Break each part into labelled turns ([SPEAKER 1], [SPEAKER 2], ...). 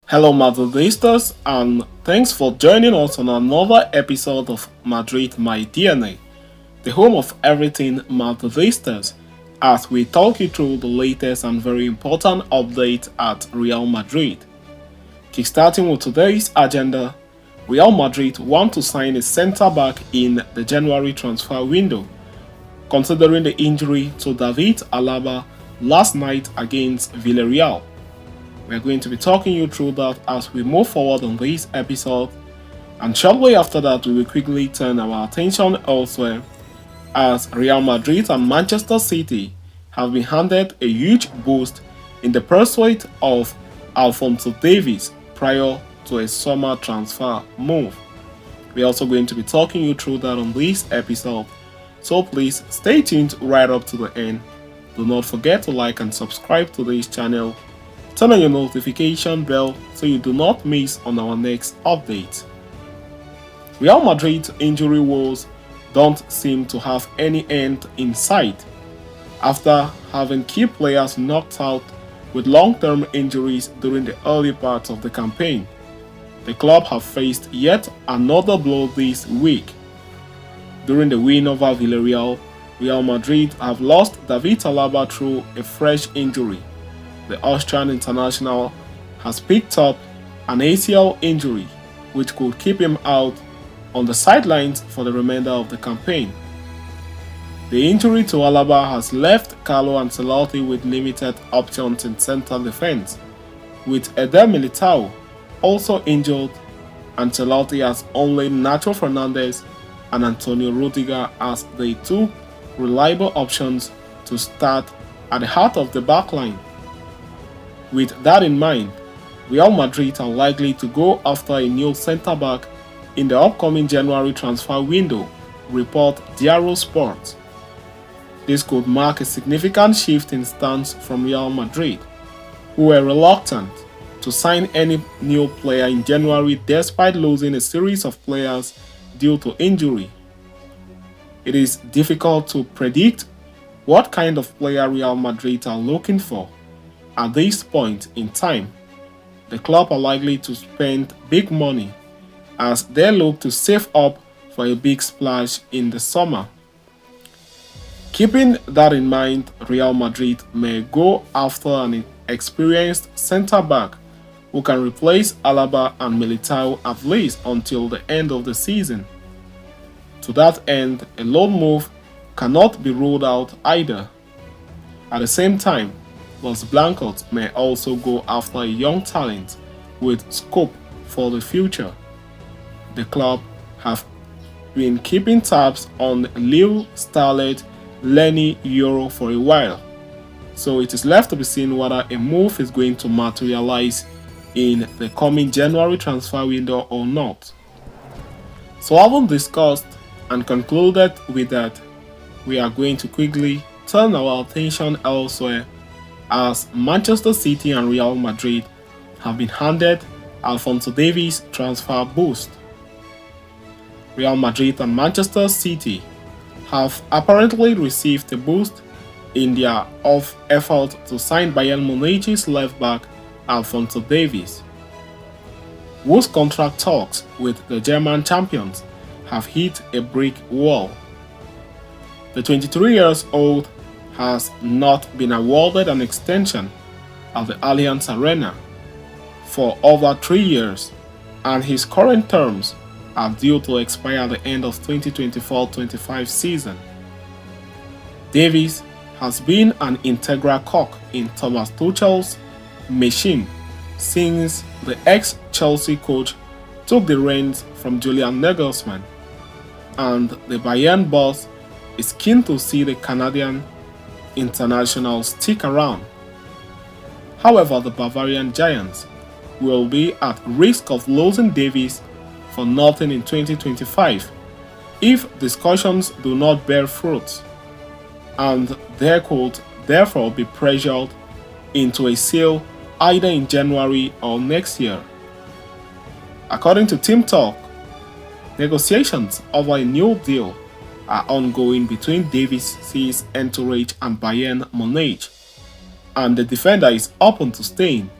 [SPEAKER 1] Hello, Madridistas, and thanks for joining us on another episode of Madrid My DNA, the home of everything Madridistas, as we talk you through the latest and very important updates at Real Madrid. Kickstarting with today's agenda, Real Madrid want to sign a centre back in the January transfer window, considering the injury to David Alaba last night against Villarreal. We are going to be talking you through that as we move forward on this episode, and shortly after that we will quickly turn our attention elsewhere as Real Madrid and Manchester City have been handed a huge boost in the pursuit of Alphonso Davies prior to a summer transfer move. We are also going to be talking you through that on this episode, so please stay tuned right up to the end. Do not forget to like and subscribe to this channel. Turn on your notification bell so you do not miss on our next update. Real Madrid's injury woes don't seem to have any end in sight. After having key players knocked out with long-term injuries during the early part of the campaign, the club have faced yet another blow this week. During the win over Villarreal, Real Madrid have lost David Alaba through a fresh injury. The Austrian international has picked up an ACL injury, which could keep him out on the sidelines for the remainder of the campaign. The injury to Alaba has left Carlo Ancelotti with limited options in centre defence. With Eder Militao also injured, Ancelotti has only Nacho Fernandez and Antonio Rudiger as the two reliable options to start at the heart of the backline. With that in mind, Real Madrid are likely to go after a new centre-back in the upcoming January transfer window, report Diario Sport. This could mark a significant shift in stance from Real Madrid, who were reluctant to sign any new player in January despite losing a series of players due to injury. It is difficult to predict what kind of player Real Madrid are looking for. At this point in time, the club are likely to spend big money as they look to save up for a big splash in the summer. Keeping that in mind, Real Madrid may go after an experienced centre-back who can replace Alaba and Militao at least until the end of the season. To that end, a loan move cannot be ruled out either. At the same time, Los Blancos may also go after a young talent with scope for the future. The club have been keeping tabs on Lille starlet Lenny Yoro for a while, so it is left to be seen whether a move is going to materialize in the coming January transfer window or not. So having discussed and concluded with that, we are going to quickly turn our attention elsewhere as Manchester City and Real Madrid have been handed Alphonso Davies transfer boost. Real Madrid and Manchester City have apparently received a boost in their effort to sign Bayern Munich's left-back Alphonso Davies, whose contract talks with the German champions have hit a brick wall. The 23-year-old has not been awarded an extension at the Allianz Arena for over 3 years, and his current terms are due to expire at the end of 2024-25 season. Davies has been an integral cog in Thomas Tuchel's machine since the ex-Chelsea coach took the reins from Julian Nagelsmann, and the Bayern boss is keen to see the Canadian international stick around. However, the Bavarian Giants will be at risk of losing Davies for nothing in 2025 if discussions do not bear fruit, and they could therefore be pressured into a sale either in January or next year. According to Team Talk, negotiations over a new deal are ongoing between Davies' entourage and Bayern Munich, and the defender is open to staying,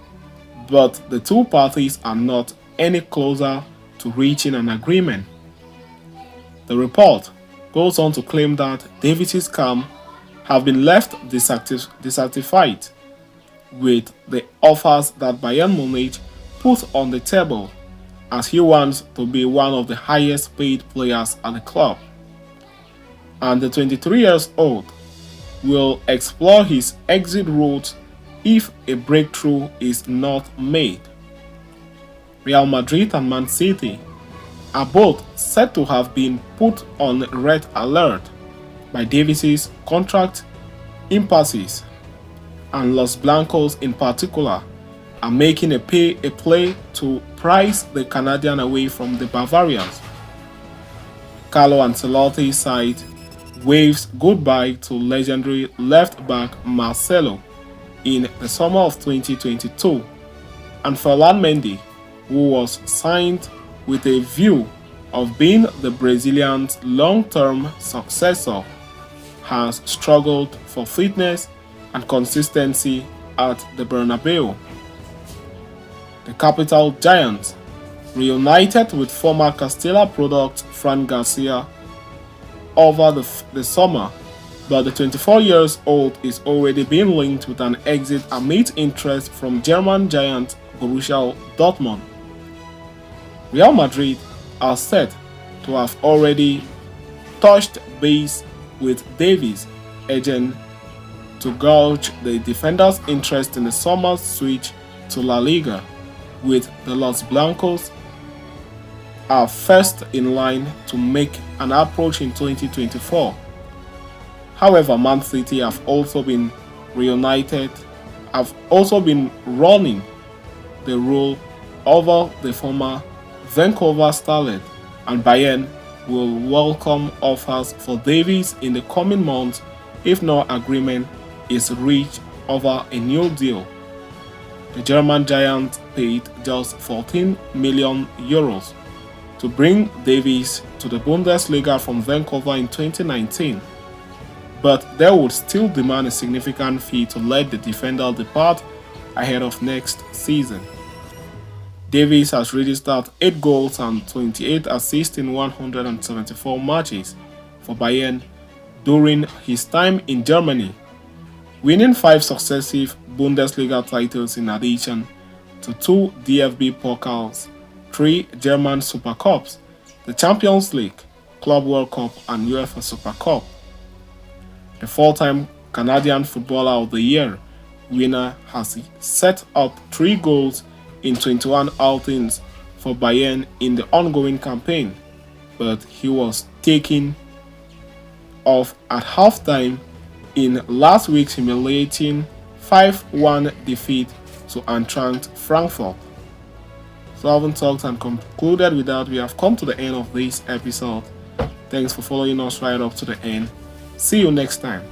[SPEAKER 1] but the two parties are not any closer to reaching an agreement. The report goes on to claim that Davies' camp have been left dissatisfied with the offers that Bayern Munich put on the table, as he wants to be one of the highest paid players at the club. And the 23 years old will explore his exit route if a breakthrough is not made. Real Madrid and Man City are both said to have been put on red alert by Davies' contract impasses, and Los Blancos in particular are making a play to price the Canadian away from the Bavarians. Carlo Ancelotti's side waves goodbye to legendary left-back Marcelo in the summer of 2022, and Ferland Mendy, who was signed with a view of being the Brazilian's long-term successor, has struggled for fitness and consistency at the Bernabeu. The capital giant reunited with former Castilla product Fran Garcia over the summer, but the 24 years old is already being linked with an exit amid interest from German giant Borussia Dortmund. Real Madrid are said to have already touched base with Davies' agent to gauge the defender's interest in the summer's switch to La Liga, with the Los Blancos are first in line to make an approach in 2024. However, Man City have also been running the role over the former Vancouver starlet, and Bayern will welcome offers for Davies in the coming months if no agreement is reached over a new deal. The German giant paid just 14 million euros to bring Davies to the Bundesliga from Vancouver in 2019, but they would still demand a significant fee to let the defender depart ahead of next season. Davies has registered 8 goals and 28 assists in 174 matches for Bayern during his time in Germany, winning 5 successive Bundesliga titles in addition to 2 DFB Pokals, 3 German Super Cups, the Champions League, Club World Cup and UEFA Super Cup. The 4-time Canadian Footballer of the Year winner has set up 3 goals in 21 outings for Bayern in the ongoing campaign, but he was taken off at halftime in last week's humiliating 5-1 defeat to Eintracht Frankfurt. So having talked and concluded with that, we have come to the end of this episode. Thanks for following us right up to the end. See you next time.